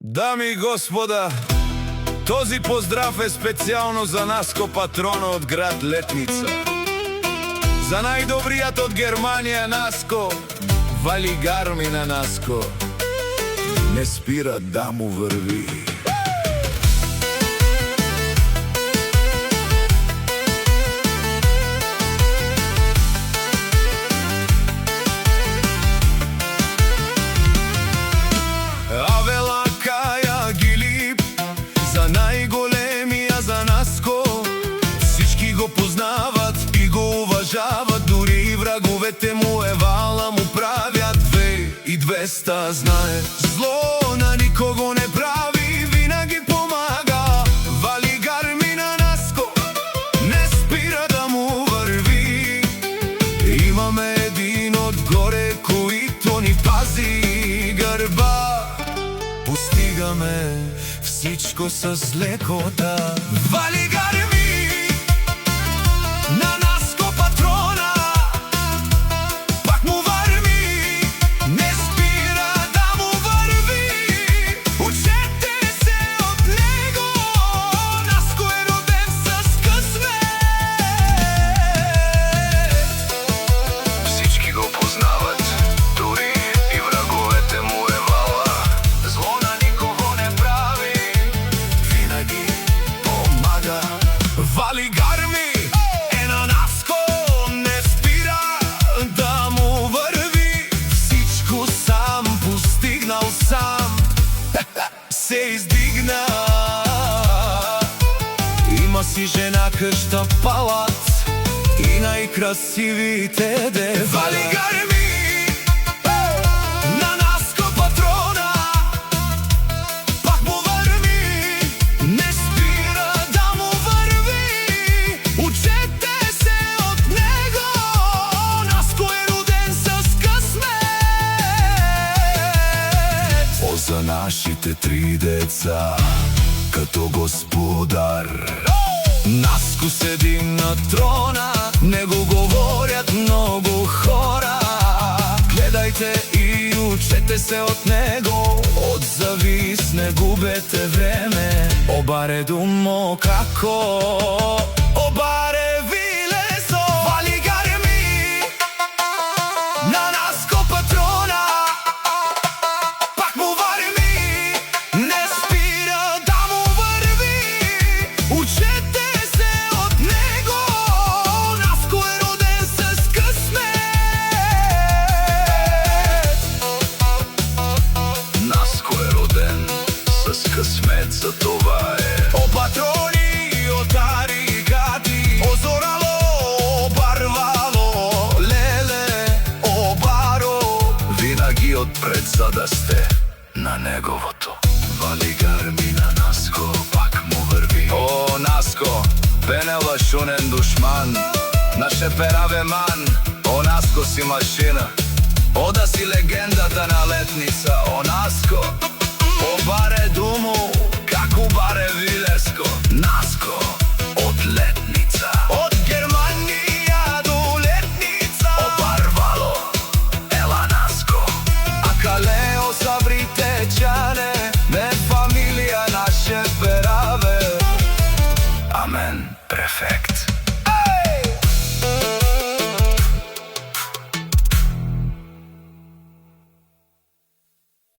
Дами и господа, този поздрав е специјално за Наско, патрона од град Летница. За најдобријат од Германија Наско, вали гарми на Наско, не спира да му врви. Најголемија за Наско, всички го познават и го уважават, дури и враговете му евала му правят. 2200 знае, зло на никого не прави, винаги помага, вали гарми на Наско, не спира да му врви. Имаме един отгоре, којто ни пази грба, постигаме всичко с лекота. Вали гарми на Наско, патрона, пак му върви, не спира да му върви. Учете се от него, Наско е роден с късмет. Всички го познават, дори и враговете му евала, зло на никого не прави, вали гарми е на Наско, не спира да му върви. Всичко сам постигнал, сам се издигна. Има си жена, къща, палат и най-красивите деца. Вали гарми на Наско, патрона, пак му върви, не спира да му върви. Учете се от него, Наско е роден с късмет. О, за нашите 3 деца, като господар, Наско седи на трона, не го говорят много хора. Гледайте и учете се от него, од завис не губете време. Обаре думо како, обаре вилесо. Вали гарми на Наско, патрона, пак му върви, не спира да му върви. Учете се от него, Наско е роден с късмет. Наско е роден с късмет, за това е. О, патрони, о, тарикати, о, зорало, о, барвало, леле, о, баро, винаги отпред, за да сте на неговото. Вали гарми на Наско, пак му върви. О, Наско, пенела шунен душман, наше пераве ман. О, Наско си машина, о, да си легендата на Летница. О, Наско,